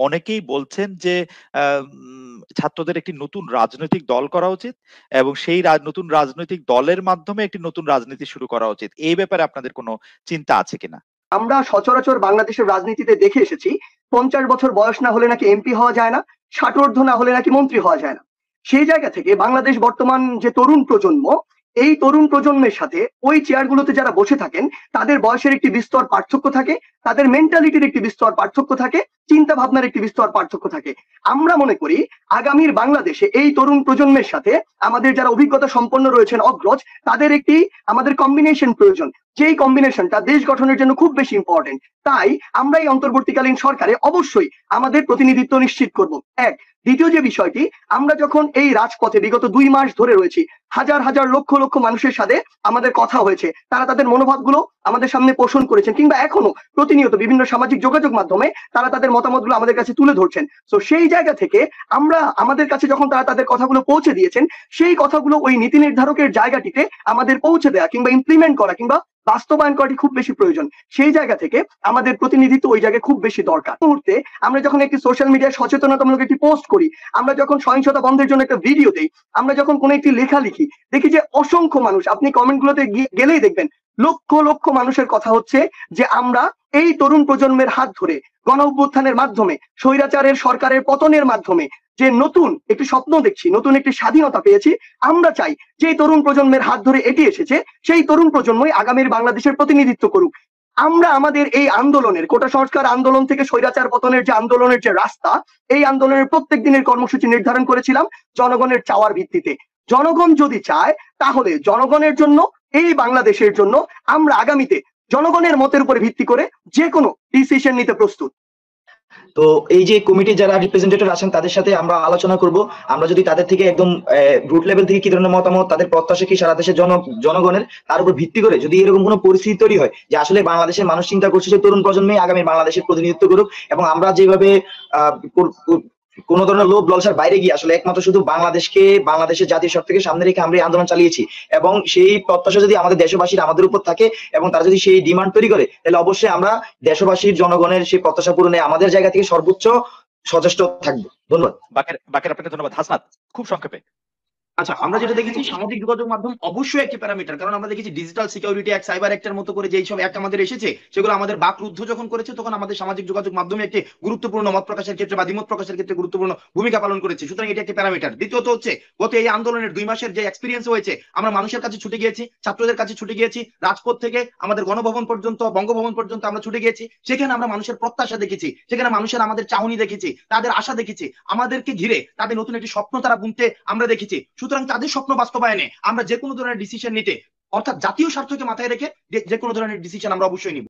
অনেকেই বলছেন যে ছাত্রদের একটি নতুন রাজনৈতিক দল করা উচিত এবং সেই নতুন রাজনৈতিক দলের মাধ্যমে একটি নতুন রাজনীতি শুরু করা উচিত। এই ব্যাপারে আপনাদের কোনো চিন্তা আছে কিনা? আমরা সচরাচর বাংলাদেশের রাজনীতিতে দেখে এসেছি 50 বছর বয়স না হলে নাকি এমপি হওয়া যায় না, 60 না হলে নাকি মন্ত্রী হওয়া যায় না। সেই জায়গা থেকে বাংলাদেশ বর্তমান যে তরুণ প্রজন্ম, এই তরুণ প্রজন্মের সাথে ওই চেয়ারগুলোতে যারা বসে থাকেন তাদের বয়সের একটি বিস্তর পার্থক্য থাকে, তাদের মেন্টালিটির একটি বিস্তর পার্থক্য থাকে, চিন্তা ভাবনার একটি বিস্তর পার্থক্য থাকে। আমরা মনে করি আগামীর বাংলাদেশে এই তরুণ প্রজন্মের সাথে আমাদের যারা অভিজ্ঞতা সম্পন্ন রয়েছেন অগ্রজ, তাদের একটি আমাদের কম্বিনেশন প্রয়োজন, যেই কম্বিনেশনটা দেশ গঠনের জন্য খুব বেশি ইম্পর্টেন্ট। তাই আমরা এই অন্তর্বর্তীকালীন সরকারে অবশ্যই আমাদের প্রতিনিধিত্ব নিশ্চিত করব। এক, দ্বিতীয় যে বিষয়টি, আমরা যখন এই রাজপথে বিগত 2 মাস ধরে রয়েছি, হাজার হাজার লক্ষ লক্ষ মানুষের সাথে আমাদের কথা হয়েছে, তারা তাদের মনোভাবগুলো আমাদের সামনে পোষণ করেছেন, কিংবা এখনো প্রতিনিয়ত বিভিন্ন সামাজিক যোগাযোগ মাধ্যমে তারা তাদের মতামতগুলো আমাদের কাছে তুলে ধরছেন। তো সেই জায়গা থেকে আমরা আমাদের কাছে যখন তারা তাদের কথাগুলো পৌঁছে দিয়েছেন, সেই কথাগুলো ওই নীতি নির্ধারকের জায়গাটিতে আমাদের পৌঁছে দেওয়া কিংবা ইমপ্লিমেন্ট করা কিংবা বাস্তবায়ন করাটি খুব বেশি প্রয়োজন। সেই জায়গা থেকে আমাদের প্রতিনিধিত্ব ওই জায়গায় খুব বেশি দরকার। মুহূর্তে আমরা যখন একটি সোশ্যাল মিডিয়ায় সচেতনতামূলক একটি পোস্ট করি, আমরা যখন সহিংসতা বন্ধের জন্য একটা ভিডিও দেই, আমরা যখন কোনো একটি লেখা লিখি, দেখি যে অসংখ্য মানুষ, আপনি কমেন্ট গুলোতে গেলেই দেখবেন লক্ষ লক্ষ মানুষের কথা হচ্ছে যে আমরা এই তরুণ প্রজন্মের হাত ধরে গণ অভ্যুত্থানের মাধ্যমে, স্বৈরাচারের সরকারের পতনের মাধ্যমে যে নতুন একটি স্বপ্ন দেখছি, নতুন একটি স্বাধীনতা পেয়েছি, আমরা চাই যে তরুণ প্রজন্মের হাত ধরে এটি এসেছে, সেই তরুণ প্রজন্মই আগামীর বাংলাদেশের প্রতিনিধিত্ব করুক। আমরা আমাদের এই আন্দোলনের, কোটা সংস্কার আন্দোলন থেকে স্বৈরাচার পতনের যে আন্দোলনের যে রাস্তা, এই আন্দোলনের প্রত্যেক দিনের কর্মসূচি নির্ধারণ করেছিলাম জনগণের চাওয়ার ভিত্তিতে। জনগণ যদি চায় তাহলে জনগণের জন্য, এই বাংলাদেশের জন্য আমরা আগামীতে জনগণের মতের উপরে ভিত্তি করে যে কোনো ডিসিশন নিতে প্রস্তুত। তো এই যে কমিটি যারা রিপ্রেজেন্টেটিভ আছেন তাদের সাথে আমরা আলোচনা করব, আমরা যদি তাদের থেকে একদম রুট লেভেল থেকে কি ধরনের মতামত, তাদের প্রত্যাশা কি সারা দেশের জনগণের, তার উপর ভিত্তি করে যদি এরকম কোনো পরিস্থিতি তৈরি হয় যে আসলে বাংলাদেশের মানুষ চিন্তা করছে যে তরুণ প্রজন্মই আগামী বাংলাদেশের প্রতিনিধিত্ব করুক, এবং আমরা যেভাবে কোন ধরনের লোভ লালসার বাইরে গিয়ে আসলে একমাত্র শুধু বাংলাদেশের জাতীয় স্বার্থকে সামনে রেখে আমরা এই আন্দোলন চালিয়েছি, এবং সেই প্রত্যাশা যদি আমাদের দেশবাসীর আমাদের উপর থাকে এবং তারা যদি সেই ডিমান্ড তৈরি করে, তাহলে অবশ্যই আমরা দেশবাসীর জনগণের সেই প্রত্যাশা পূরণে আমাদের জায়গা থেকে সর্বোচ্চ সচেষ্ট থাকবো। ধন্যবাদ। বাকের আপনাকে ধন্যবাদ। হাসনাত, খুব সংক্ষেপে। আচ্ছা, আমরা যেটা দেখেছি সামাজিক যোগাযোগ মাধ্যম অবশ্যই একটি প্যারামিটার, কারণ আমরা দেখেছি ডিজিটাল সিকিউরিটি অ্যাক্ট, সাইবার অ্যাক্টের মতো করে যেই সব অ্যাক্ট আমাদের এসেছে সেগুলো আমাদের বাকরুদ্ধ যখন করেছে, তখন আমাদের সামাজিক যোগাযোগ মাধ্যমে একটি গুরুত্বপূর্ণ মত প্রকাশের ক্ষেত্রে বা দ্বিমত প্রকাশের ক্ষেত্রে গুরুত্বপূর্ণ ভূমিকা পালন করেছে। সুতরাং এটি একটি প্যারামিটার। দ্বিতীয়ত হচ্ছে গত এই আন্দোলনের 2 মাসের যে এক্সপিরিয়েন্স হয়েছে, আমরা মানুষের কাছে ছুটে গিয়েছি, ছাত্রদের কাছে ছুটে গিয়েছি, রাজপথ থেকে আমাদের গণভবন পর্যন্ত, বঙ্গভবন পর্যন্ত আমরা ছুটে গিয়েছি। সেখানে আমরা মানুষের প্রত্যাশা দেখেছি, সেখানে মানুষের আমাদের চাহনি দেখেছি, তাদের আশা দেখেছি, আমাদেরকে ঘিরে তাদের নতুন একটি স্বপ্ন তারা বুনতে আমরা দেখেছি। সুতরাং তাদের স্বপ্ন বাস্তবায়নে আমরা যে কোনো ধরনের ডিসিশন নিতে, অর্থাৎ জাতীয় স্বার্থকে মাথায় রেখে যে কোনো ধরনের ডিসিশন আমরা অবশ্যই নিব।